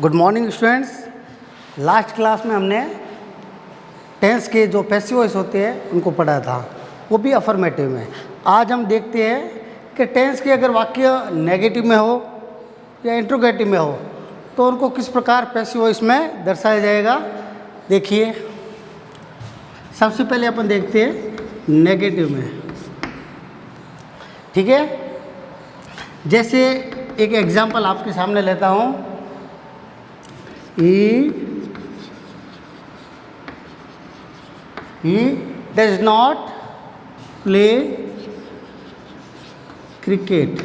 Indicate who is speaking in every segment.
Speaker 1: Good morning students. Last class में हमने tense के जो पैसिव वॉइस होते हैं उनको पढ़ा था, वो भी अफर्मेटिव में। आज हम देखते हैं कि टेंस के अगर वाक्य नेगेटिव में हो या इंट्रोगेटिव में हो तो उनको किस प्रकार पैसिव वॉइस में दर्शाया जाएगा। देखिए, सबसे पहले अपन देखते हैं नेगेटिव में। ठीक है, जैसे एक एग्जांपल आपके सामने लेता हूँ। He does not play cricket।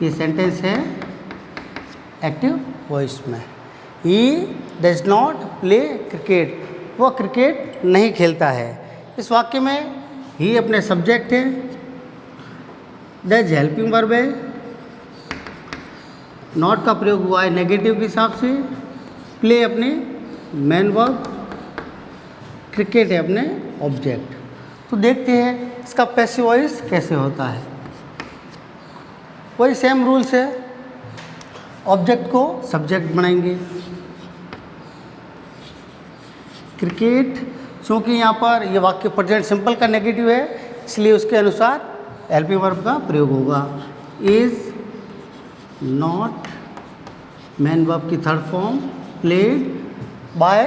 Speaker 1: ये सेंटेंस है एक्टिव वॉइस में। He does not play cricket। वो क्रिकेट नहीं खेलता है। इस वाक्य में ही अपने सब्जेक्ट है, डज हेल्पिंग वर्ब है, नॉट का प्रयोग हुआ है नेगेटिव के हिसाब से, प्ले अपने मेन वर्ब, क्रिकेट है अपने ऑब्जेक्ट। तो देखते हैं इसका पैसिव वॉइस कैसे होता है। वही सेम रूल्स है, ऑब्जेक्ट को सब्जेक्ट बनाएंगे। क्रिकेट, चूँकि यहाँ पर ये वाक्य प्रेजेंट सिंपल का नेगेटिव है, इसलिए उसके अनुसार हेल्पिंग वर्ब का प्रयोग होगा। इज नॉट मेन वर्ब की थर्ड फॉर्म, प्लेड बाय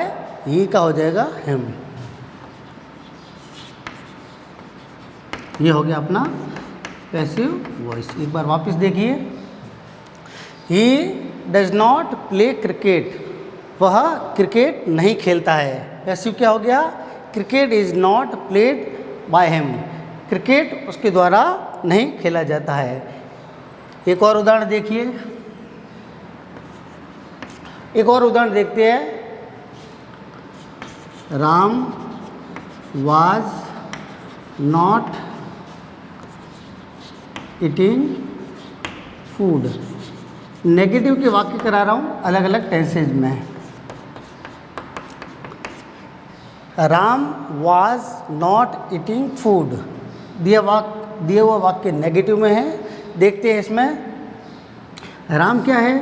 Speaker 1: ही का हो जाएगा हिम। ये हो गया अपना पैसिव वॉइस। एक बार वापस देखिए। He does not play cricket. वह क्रिकेट नहीं खेलता है। पैसिव क्या हो गया? Cricket is not played by him. Cricket उसके द्वारा नहीं खेला जाता है। एक और उदाहरण देखिए। एक और उदाहरण देखते हैं। Ram was not eating food. Negative के वाक्य करा रहा हूँ अलग अलग टेंसेज में। Ram was not eating food, दिया हुआ वाक्य नेगेटिव में है। देखते हैं इसमें राम क्या है?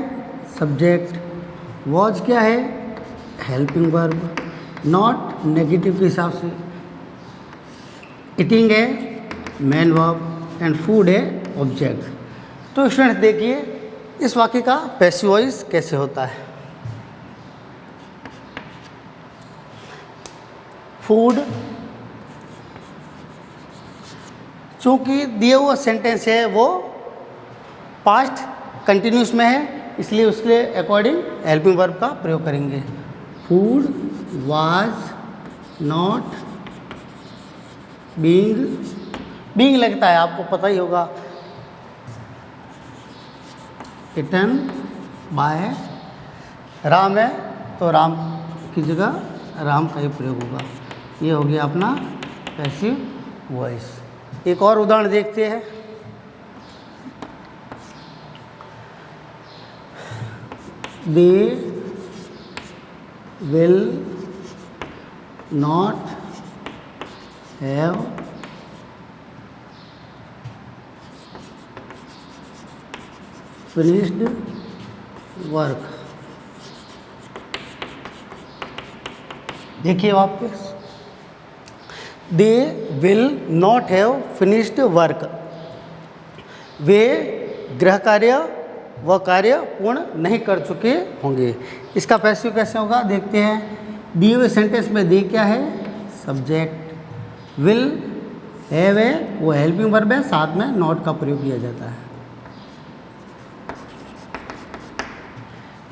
Speaker 1: सब्जेक्ट। वाज क्या है? Helping verb. नॉट नेगेटिव के हिसाब से। ईटिंग है मेन वर्ब एंड फूड है ऑब्जेक्ट। तो स्टूडेंट्स देखिए इस वाक्य का पैसिव वॉइस कैसे होता है। फूड, चूँकि दिया हुआ सेंटेंस है वो पास्ट कंटिन्यूस में है, इसलिए उसके अकॉर्डिंग हेल्पिंग वर्ब का प्रयोग करेंगे। फूड वाज नॉट बीइंग लगता है, आपको पता ही होगा, इटन बाय राम है तो राम की जगह राम का ही प्रयोग होगा। ये हो गया अपना पैसिव वॉइस। एक और उदाहरण देखते हैं। They will not have finished work. देखिए वापस, they will not have finished work. वे गृह कार्य व कार्य पूर्ण नहीं कर चुके होंगे। इसका पैसिव कैसे होगा देखते हैं। दिए हुए सेंटेंस में दे क्या है? सब्जेक्ट। विल हैव है वो हेल्पिंग वर्ब है, साथ में नॉट का प्रयोग किया जाता है।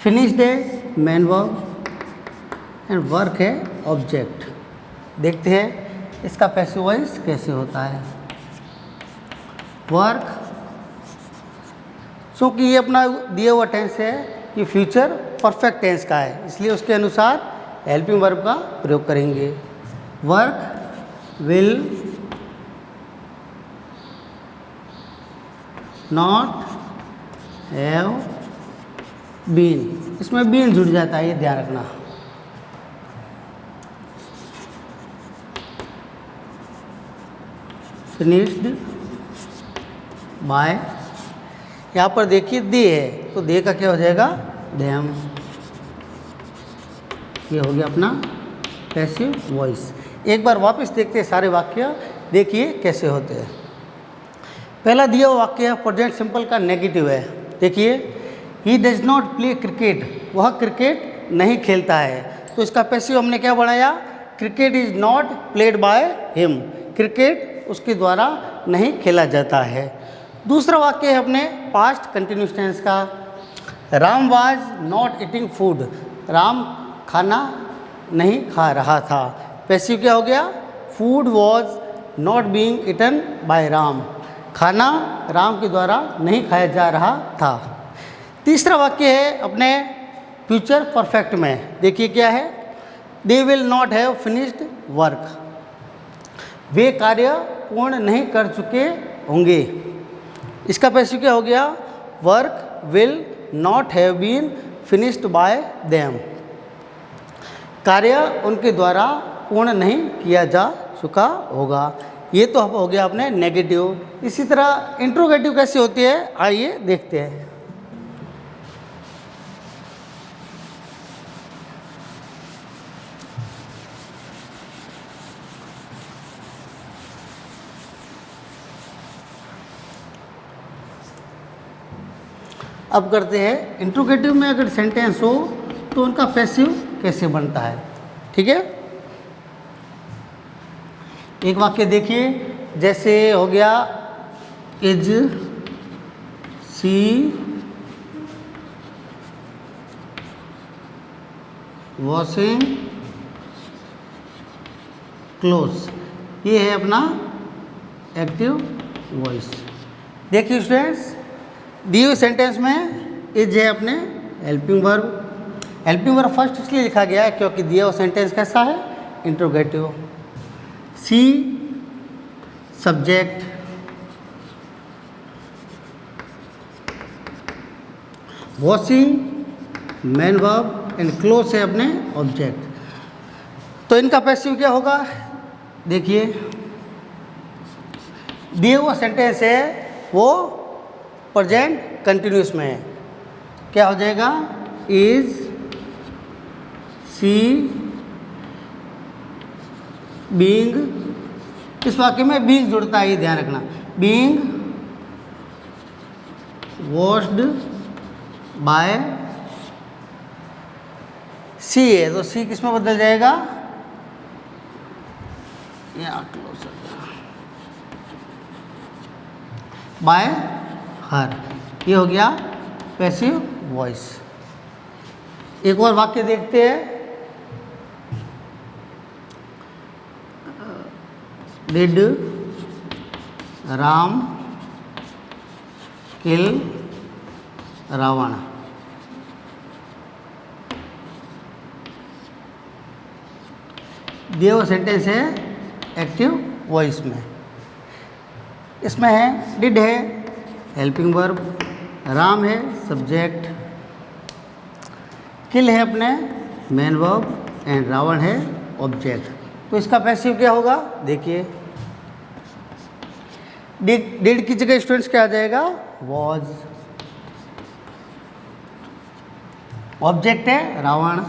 Speaker 1: फिनिश्ड है मेन वर्ब एंड वर्क है ऑब्जेक्ट। देखते हैं इसका पैसिव वॉइस कैसे होता है। वर्क, क्योंकि ये अपना दिया हुआ टेंस है, ये फ्यूचर परफेक्ट टेंस का है, इसलिए उसके अनुसार हेल्पिंग वर्ब का प्रयोग करेंगे। Work will not have been. इसमें बीन जुड़ जाता है, ये ध्यान रखना। फिनिश्ड बाय यहाँ पर देखिए दे है, तो दे का क्या हो जाएगा, देम। ये हो गया अपना पैसिव वॉइस। एक बार वापस देखते हैं सारे वाक्य, देखिए कैसे होते हैं। पहला दिया हुआ वाक्य प्रेजेंट सिंपल का नेगेटिव है। देखिए, he does not play cricket, वह क्रिकेट नहीं खेलता है। तो इसका पैसिव हमने क्या बनाया, cricket is not played by him, cricket उसके द्वारा नहीं खेला जाता है। दूसरा वाक्य है अपने पास्ट कंटिन्यूस टेंस का, Ram was not eating food, Ram खाना नहीं खा रहा था। पैसिव क्या हो गया, food was not being eaten by Ram, खाना राम के द्वारा नहीं खाया जा रहा था। तीसरा वाक्य है अपने फ्यूचर परफेक्ट में। देखिए क्या है, they will not have finished work, वे कार्य पूर्ण नहीं कर चुके होंगे। इसका पैसिव क्या हो गया, work will not have been finished by them, कार्य उनके द्वारा पूर्ण नहीं किया जा चुका होगा। ये तो हो गया अपने नेगेटिव। इसी तरह इंट्रोगेटिव कैसे होती है, आइए देखते हैं। अब करते हैं इंट्रोगेटिव में अगर सेंटेंस हो तो उनका पैसिव कैसे बनता है। ठीक है, एक वाक्य देखिए, जैसे हो गया इज सी वॉशिंग क्लोथ्स, ये है अपना एक्टिव वॉइस। देखिए स्टूडेंट्स, दिए हुए सेंटेंस में इज है अपने helping verb. Helping verb first इसलिए लिखा गया है क्योंकि दिया हुआ सेंटेंस कैसा है, interrogative. She subject, washing main verb and cloth है अपने ऑब्जेक्ट। तो इनका पैसिव क्या होगा, देखिए दिए हुआ सेंटेंस है वो प्रेजेंट कंटिन्यूस में है, क्या हो जाएगा, इज सी बीइंग, इस वाक्य में बीइंग जुड़ता है, ये ध्यान रखना, बीइंग वॉश्ड बाय सी है, तो सी किस में बदल जाएगा, बाय हर। ये हो गया पैसिव वॉइस। एक और वाक्य देखते हैं, डिड राम किल रावण। दिया हुआ सेंटेंस है एक्टिव वॉइस में। इसमें है डिड है हेल्पिंग वर्ब, राम है सब्जेक्ट, किल है अपने मेन वर्ब एंड रावण है ऑब्जेक्ट। तो इसका पैसिव क्या होगा, देखिए डिड की जगह स्टूडेंट्स क्या आ जाएगा, वॉज, ऑब्जेक्ट है रावण,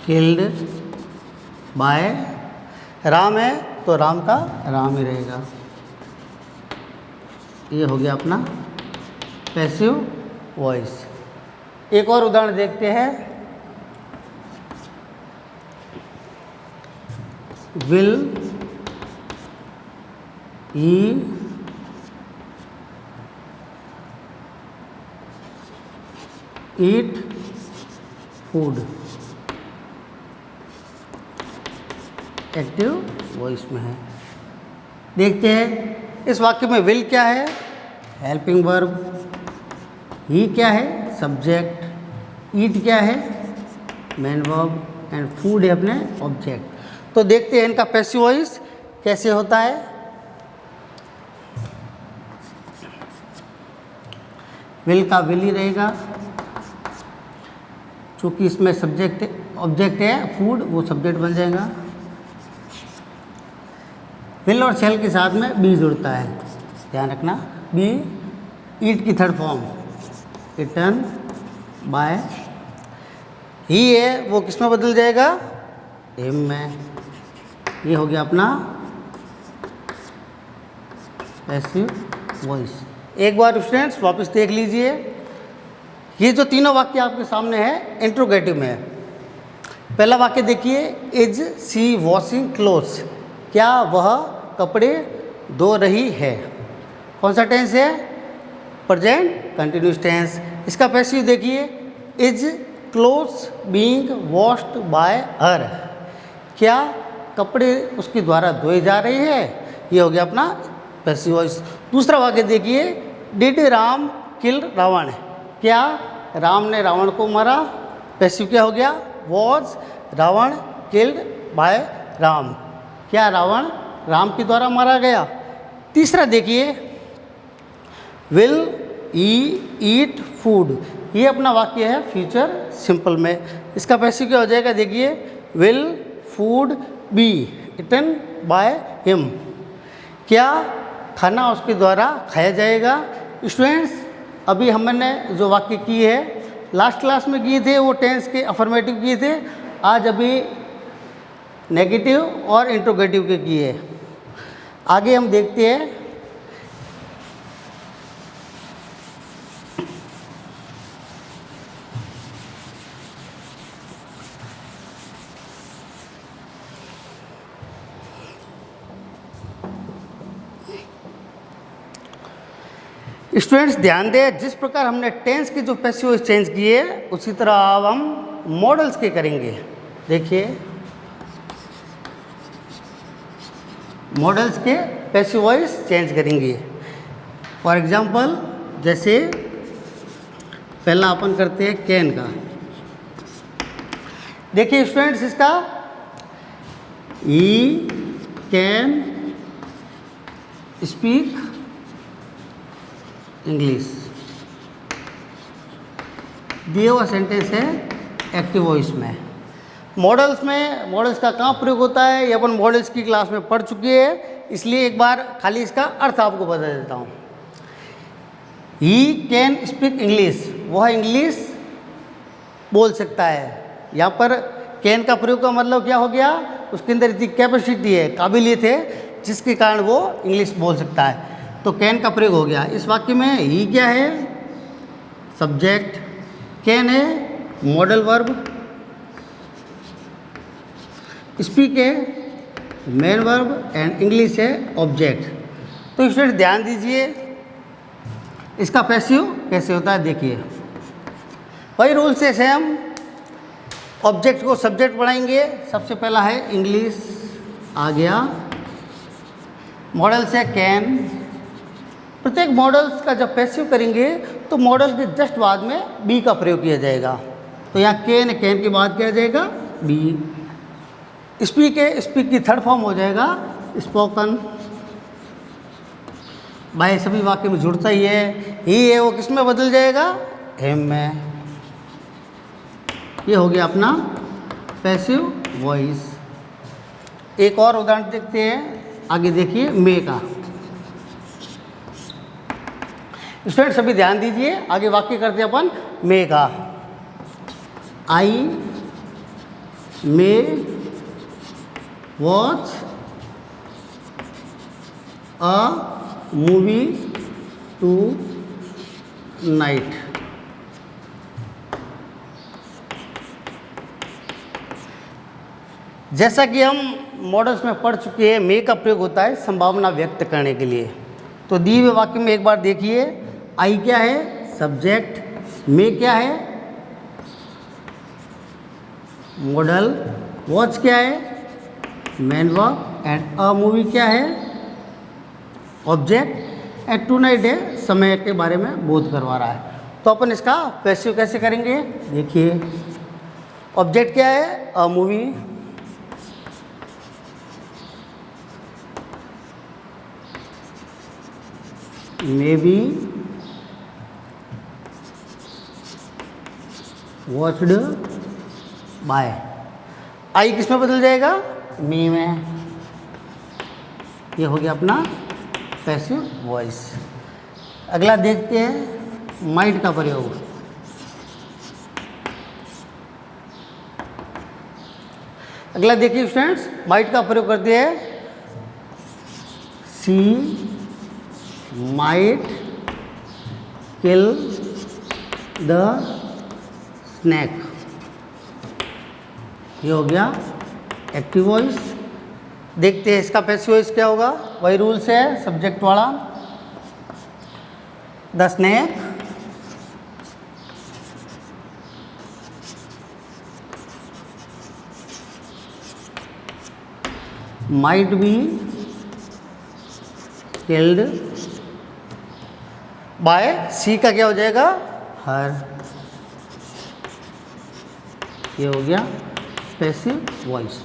Speaker 1: किल्ड बाय राम है तो राम का राम ही रहेगा। ये हो गया अपना पैसिव वॉइस। एक और उदाहरण देखते हैं, will he eat food, active voice में है। देखते हैं इस वाक्य में विल क्या है, हेल्पिंग वर्ब, ही क्या है सब्जेक्ट, ईट क्या है मेन वर्ब एंड फूड है अपने ऑब्जेक्ट। तो देखते हैं इनका पैसिव वॉइस कैसे होता है। विल का विल ही रहेगा, चूँकि इसमें सब्जेक्ट ऑब्जेक्ट है फूड, वो सब्जेक्ट बन जाएगा। विल और शेल के साथ में बी जुड़ता है, ध्यान रखना। बी ईट की थर्ड फॉर्म इटन बाय, ही है वो किस में बदल जाएगा, हिम में। ये हो गया अपना पैसिव वॉइस। एक बार स्टूडेंट्स वापस देख लीजिए, ये जो तीनों वाक्य आपके सामने है इंट्रोगेटिव में है। पहला वाक्य देखिए, इज सी वॉशिंग क्लोथ्स, क्या वह कपड़े धो रही है। कौन सा टेंस है, प्रेजेंट कंटिन्यूस टेंस। इसका पैसिव देखिए, is clothes being washed bye हर, क्या कपड़े उसके द्वारा धोए जा रहे हैं। ये हो गया अपना पैसिव वॉइस। दूसरा वाक्य देखिए, डिड राम किल रावण, क्या राम ने रावण को मारा। पैसिव क्या हो गया, was Ravan killed by Ram, क्या रावण राम के द्वारा मारा गया। तीसरा देखिए, विल ई ईट फूड, ये अपना वाक्य है फ्यूचर सिंपल में। इसका पैसिव क्या हो जाएगा, देखिए will food be eaten by him, क्या खाना उसके द्वारा खाया जाएगा। स्टूडेंट्स अभी हमने जो वाक्य किए हैं लास्ट क्लास में किए थे वो टेंस के अफर्मेटिव किए थे, आज अभी नेगेटिव और इंट्रोगेटिव के किए। आगे हम देखते हैं, स्टूडेंट्स ध्यान दें, जिस प्रकार हमने टेंस के जो पैसिव वॉइस चेंज किए उसी तरह अब हम मॉडल्स के करेंगे। देखिए मॉडल्स के पैसिव वॉइस चेंज करेंगे। फॉर एग्जांपल जैसे पहला अपन करते हैं कैन का। देखिए स्टूडेंट्स, इसका ही कैन स्पीक इंग्लिश, दिया हुआ सेंटेंस है एक्टिव वॉइस में। मॉडल्स में मॉडल्स का कहाँ प्रयोग होता है ये अपन मॉडल्स की क्लास में पढ़ चुके हैं, इसलिए एक बार खाली इसका अर्थ आपको बता देता हूँ। ही कैन स्पीक इंग्लिश, वह इंग्लिश बोल सकता है। यहाँ पर कैन का प्रयोग का मतलब क्या हो गया, उसके अंदर इतनी कैपेसिटी है, काबिलियत है जिसके कारण वो इंग्लिश बोल सकता है, तो कैन का प्रयोग हो गया। इस वाक्य में ही क्या है, सब्जेक्ट, कैन है मॉडल वर्ब, स्पीक है मेन वर्ब एंड इंग्लिश है ऑब्जेक्ट। तो स्टूडेंट ध्यान दीजिए इसका पैसिव कैसे होता है। देखिए वही रूल से सेम, ऑब्जेक्ट को सब्जेक्ट बनाएंगे। सबसे पहला है इंग्लिश आ गया, मॉडल से कैन। प्रत्येक मॉडल्स का जब पैसिव करेंगे तो मॉडल के जस्ट बाद में बी का प्रयोग किया जाएगा। तो यहाँ कैन, कैन के बाद क्या जाएगा बी। स्पीक है, स्पीक की थर्ड फॉर्म हो जाएगा स्पोकन। बाय सभी वाक्य में जुड़ता ही है वो किस में बदल जाएगा, हिम में। ये हो गया अपना पैसिव वॉइस। एक और उदाहरण देखते हैं, आगे देखिए मे का। स्टूडेंट सभी ध्यान दीजिए, आगे वाक्य करते हैं अपन मे का। I may watch a movie tonight. जैसा कि हम मॉडल्स में पढ़ चुके हैं, मे का प्रयोग होता है संभावना व्यक्त करने के लिए। तो दिए हुए वाक्य में एक बार देखिए, आई क्या है सब्जेक्ट, मे क्या है मॉडल, वॉच क्या है main verb and a movie क्या है ऑब्जेक्ट एंड टू नाइट है समय के बारे में बोध करवा रहा है। तो अपन इसका पैसिव कैसे करेंगे, देखिए ऑब्जेक्ट क्या है a movie, may be watched by. I किस में बदल जाएगा, मी में। ये हो गया अपना पैसिव वॉइस। अगला देखते हैं माइट का प्रयोग। अगला देखिए स्टूडेंट्स, माइट का प्रयोग करते हैं। सी माइट किल द स्नैक। ये हो गया एक्टिव वॉइस। देखते हैं इसका पैसिव वॉइस क्या होगा। वही रूल्स है सब्जेक्ट वाला। The snake might be killed by, सी का क्या हो जाएगा, हर। ये हो गया पैसिव वॉइस।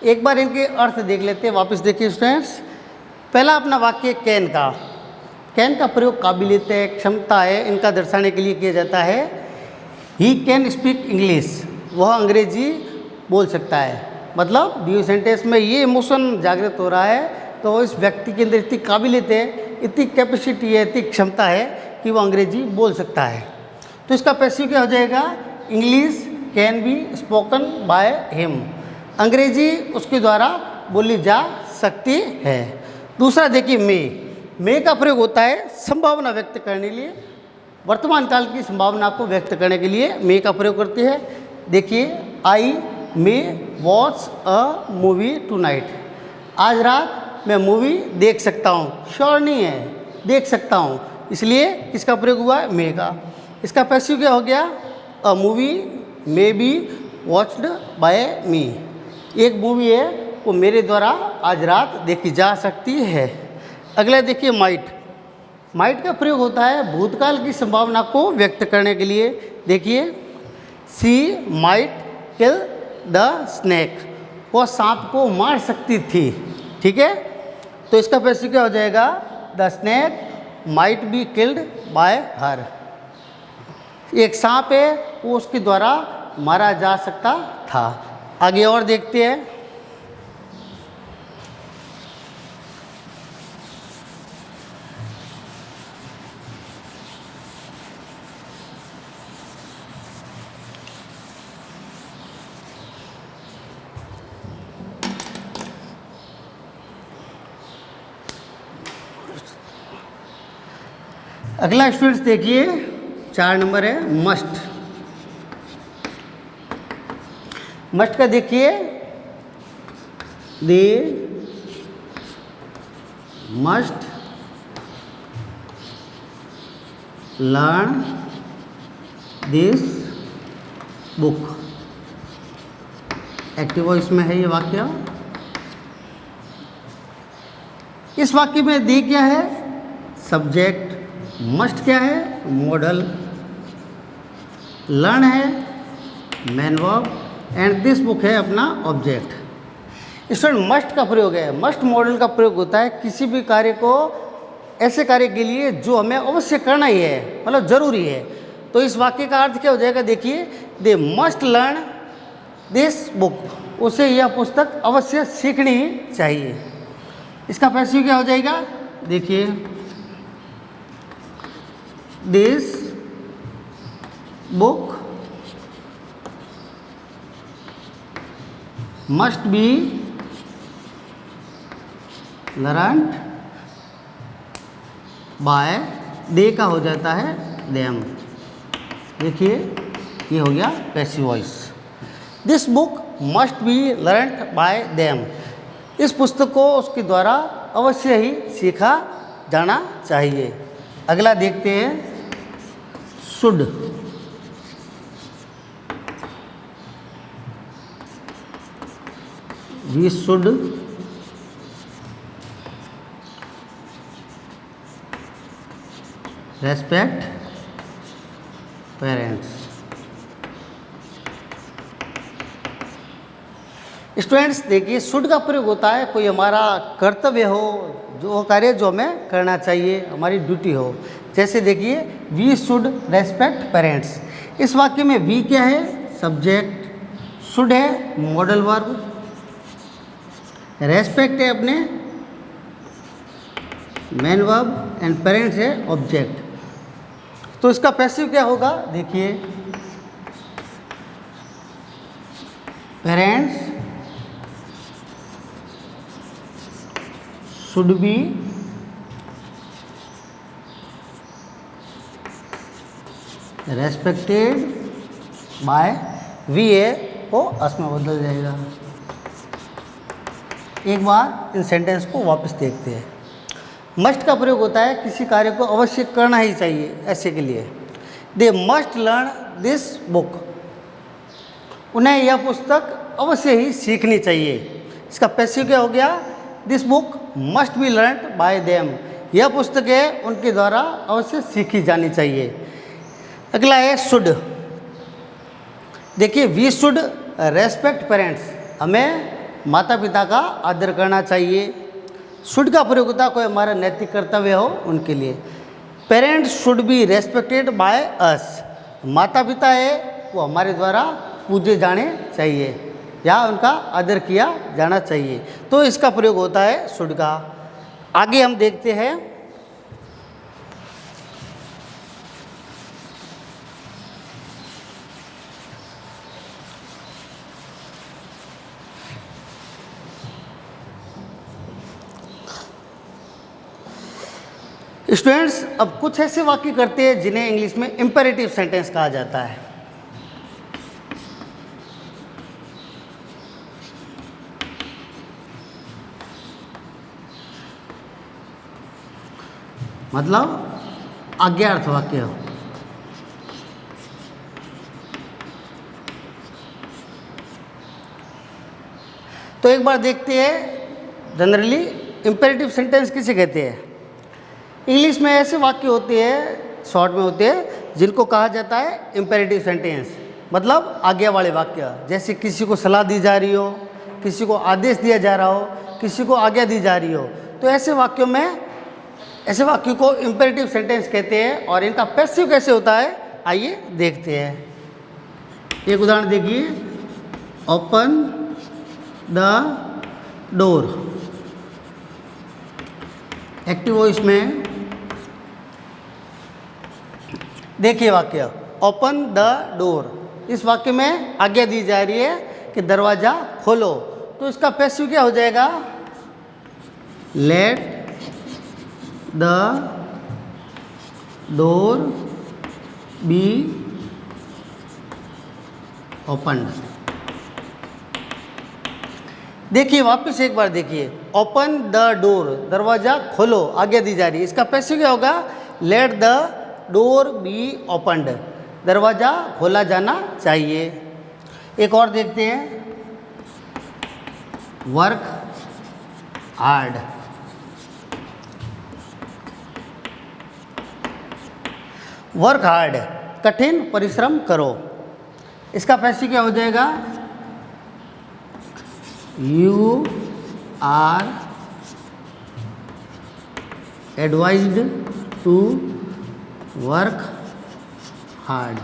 Speaker 1: एक बार इनके अर्थ देख लेते हैं। वापस देखिए स्टूडेंट्स, पहला अपना वाक्य कैन का। कैन का प्रयोग काबिलियत है, क्षमता है, इनका दर्शाने के लिए किया जाता है। ही कैन स्पीक इंग्लिश, वह अंग्रेजी बोल सकता है। मतलब दिए सेंटेंस में ये इमोशन जागृत हो रहा है, तो इस व्यक्ति के अंदर इतनी काबिलियत है, इतनी कैपेसिटी है, इतनी क्षमता है कि वो अंग्रेजी बोल सकता है। तो इसका पैसिव क्या हो जाएगा, English can be spoken by him, अंग्रेजी उसके द्वारा बोली जा सकती है। दूसरा देखिए मे का प्रयोग होता है संभावना व्यक्त करने के लिए, वर्तमान काल की संभावना को व्यक्त करने के लिए मे का प्रयोग करते हैं। देखिए I may watch a movie tonight, आज रात मैं मूवी देख सकता हूँ। श्योर नहीं है, देख सकता हूँ, इसलिए किसका प्रयोग हुआ है, मे का। इसका पैसिव क्या हो गया, a movie may be watched by me, एक मूवी है वो मेरे द्वारा आज रात देखी जा सकती है। अगला देखिए माइट का प्रयोग होता है भूतकाल की संभावना को व्यक्त करने के लिए। देखिए सी माइट किल द स्नैक, वो सांप को मार सकती थी। ठीक है, तो इसका पैसिव क्या हो जाएगा, the snake might be killed bye हर, एक सांप है वो उसके द्वारा मारा जा सकता था। आगे और देखते हैं। अगला स्टूडेंट्स देखिए 4 नंबर है मस्ट। मस्ट का देखिए, they must learn this book, active voice में है ये वाक्य। इस वाक्य में दे क्या है, सब्जेक्ट, मस्ट क्या है, मॉडल, लर्न है man verb, and this book है अपना ऑब्जेक्ट। स्टूडेंट मस्ट का प्रयोग है, मस्ट मॉडल का प्रयोग होता है किसी भी कार्य को, ऐसे कार्य के लिए जो हमें अवश्य करना ही है, मतलब जरूरी है। तो इस वाक्य का अर्थ क्या हो जाएगा, देखिए they must learn this book, उसे यह पुस्तक अवश्य सीखनी ही चाहिए। इसका पैसिव क्या हो जाएगा, देखिए this book must be learned by, they का हो जाता है देम। देखिए ये हो गया passive voice. This book must be learned by them, इस पुस्तक को उसके द्वारा अवश्य ही सीखा जाना चाहिए। अगला देखते हैं should. We should respect parents. Students देखिए शुड का प्रयोग होता है कोई हमारा कर्तव्य हो, जो कार्य जो हमें करना चाहिए, हमारी ड्यूटी हो। जैसे देखिए वी शुड रेस्पेक्ट पेरेंट्स, इस वाक्य में वी क्या है, सब्जेक्ट, शुड है मॉडल वर्ब, रेस्पेक्ट है अपने मेन वर्ब एंड पेरेंट्स है ऑब्जेक्ट। तो इसका पैसिव क्या होगा, देखिए parents should be respected by we ए को अस में बदल जाएगा। एक बार इन सेंटेंस को वापस देखते हैं। मस्ट का प्रयोग होता है किसी कार्य को अवश्य करना ही चाहिए ऐसे के लिए। They must learn this book, उन्हें यह पुस्तक अवश्य ही सीखनी चाहिए। इसका पैसिव क्या हो गया, this book must be learn by them, यह पुस्तकें उनके द्वारा अवश्य सीखी जानी चाहिए। अगला है शुड। देखिए वी शुड रेस्पेक्ट पेरेंट्स, हमें माता पिता का आदर करना चाहिए। शुड का प्रयोग होता है कोई हमारा नैतिक कर्तव्य हो उनके लिए। Parents should be respected by us, माता पिता है वो हमारे द्वारा पूजे जाने चाहिए या उनका आदर किया जाना चाहिए। तो इसका प्रयोग होता है शुड का। आगे हम देखते हैं स्टूडेंट्स। अब कुछ ऐसे वाक्य करते हैं जिन्हें इंग्लिश में इंपेरेटिव सेंटेंस कहा जाता है। मतलब आज्ञार्थ वाक्य। तो एक बार देखते हैं जनरली इंपेरेटिव सेंटेंस किसे कहते हैं। इंग्लिश में ऐसे वाक्य होते हैं, शॉर्ट में होते हैं, जिनको कहा जाता है इंपेरेटिव सेंटेंस, मतलब आज्ञा वाले वाक्य। जैसे किसी को सलाह दी जा रही हो, किसी को आदेश दिया जा रहा हो, किसी को आज्ञा दी जा रही हो, तो ऐसे वाक्यों में, ऐसे वाक्य को इंपेरेटिव सेंटेंस कहते हैं। और इनका पैसिव कैसे होता है आइए देखते हैं। एक उदाहरण देखिए, open the door. Active voice में देखिए वाक्य ओपन द डोर। इस वाक्य में आज्ञा दी जा रही है कि दरवाज़ा खोलो। तो इसका पैसिव क्या हो जाएगा, let the door be open. देखिए वापस एक बार देखिए, ओपन द डोर, दरवाज़ा खोलो, आज्ञा दी जा रही है। इसका पैसिव क्या होगा, let the door B opened, दरवाज़ा खोला जाना चाहिए। एक और देखते हैं, वर्क हार्ड। वर्क हार्ड, कठिन परिश्रम करो। इसका पैसिव क्या हो जाएगा, you are advised to work hard.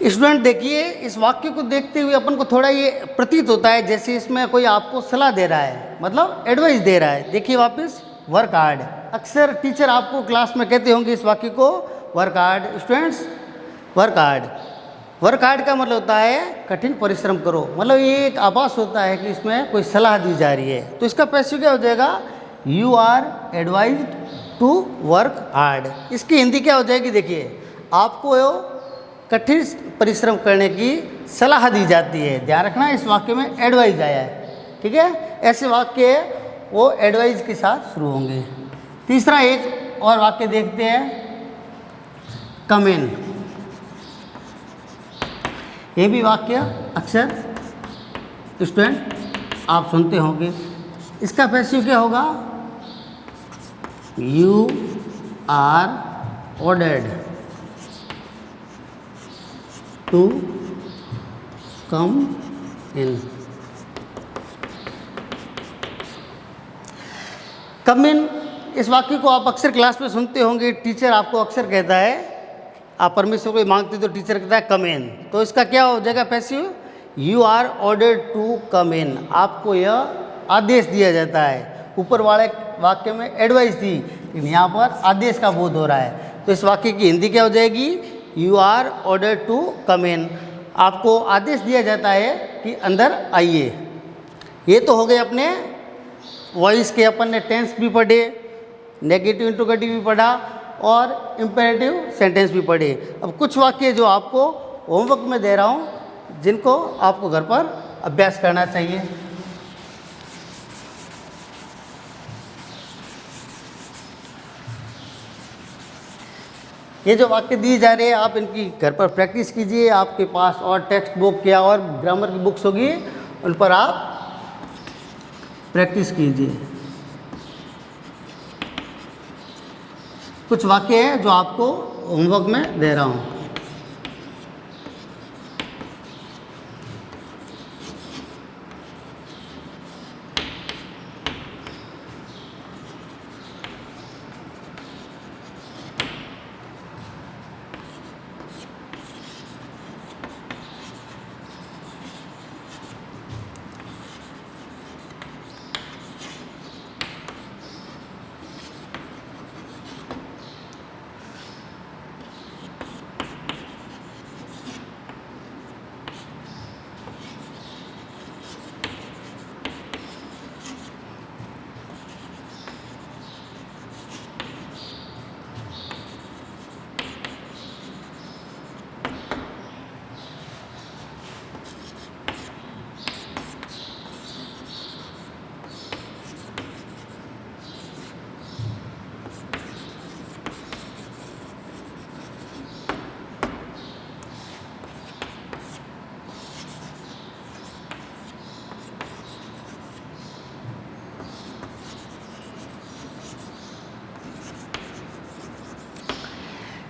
Speaker 1: Student देखिए, इस वाक्य को देखते हुए अपन को थोड़ा ये प्रतीत होता है जैसे इसमें कोई आपको सलाह दे रहा है, मतलब एडवाइस दे रहा है। देखिए वापस वर्क हार्ड, अक्सर टीचर आपको क्लास में कहते होंगे इस वाक्य को work hard. Students work hard, work hard का मतलब होता है कठिन परिश्रम करो, मतलब ये एक आभास होता है कि इसमें कोई सलाह दी जा रही है। तो इसका पैसिव क्या हो जाएगा, you are advised to work hard. इसकी हिंदी क्या हो जाएगी, देखिए आपको कठिन परिश्रम करने की सलाह दी जाती है। ध्यान रखना इस वाक्य में एडवाइज आया है, ठीक है। ऐसे वाक्य वो एडवाइज के साथ शुरू होंगे। तीसरा एक और वाक्य देखते हैं, कम इन। ये भी वाक्य अक्सर स्टूडेंट आप सुनते होंगे। इसका पैसिव क्या होगा, you are ordered to come in. Come in, इस वाक्य को आप अक्सर क्लास में सुनते होंगे। टीचर आपको अक्सर कहता है, आप परमिशन को मांगते तो टीचर कहता है कम इन। तो इसका क्या हो जाएगा passive, you are ordered to come in, आपको यह आदेश दिया जाता है। ऊपर वाले वाक्य में एडवाइस थी, लेकिन यहाँ पर आदेश का बोध हो रहा है। तो इस वाक्य की हिंदी क्या हो जाएगी? You are ordered to come in, आपको आदेश दिया जाता है कि अंदर आइए। ये तो हो गए अपने वॉइस के, अपन ने टेंस भी पढ़े, नेगेटिव इंट्रोगेटिव भी पढ़ा और इम्पेरेटिव सेंटेंस भी पढ़े। अब कुछ वाक्य जो आपको होमवर्क में दे रहा हूँ, जिनको आपको घर पर अभ्यास करना चाहिए। ये जो वाक्य दिए जा रहे हैं, आप इनकी घर पर प्रैक्टिस कीजिए। आपके पास और टेक्स्ट बुक या और ग्रामर की बुक्स होगी, उन पर आप प्रैक्टिस कीजिए। कुछ वाक्य हैं जो आपको होमवर्क में दे रहा हूँ।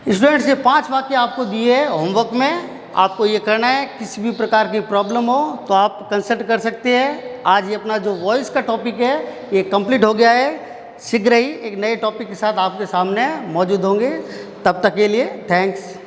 Speaker 1: स्टूडेंट्स, ये 5 वाक्य आपको दिए हैं होमवर्क में, आपको ये करना है। किसी भी प्रकार की प्रॉब्लम हो तो आप कंसल्ट कर सकते हैं। आज ये अपना जो वॉइस का टॉपिक है ये कंप्लीट हो गया है। शीघ्र ही एक नए टॉपिक के साथ आपके सामने मौजूद होंगे। तब तक के लिए थैंक्स।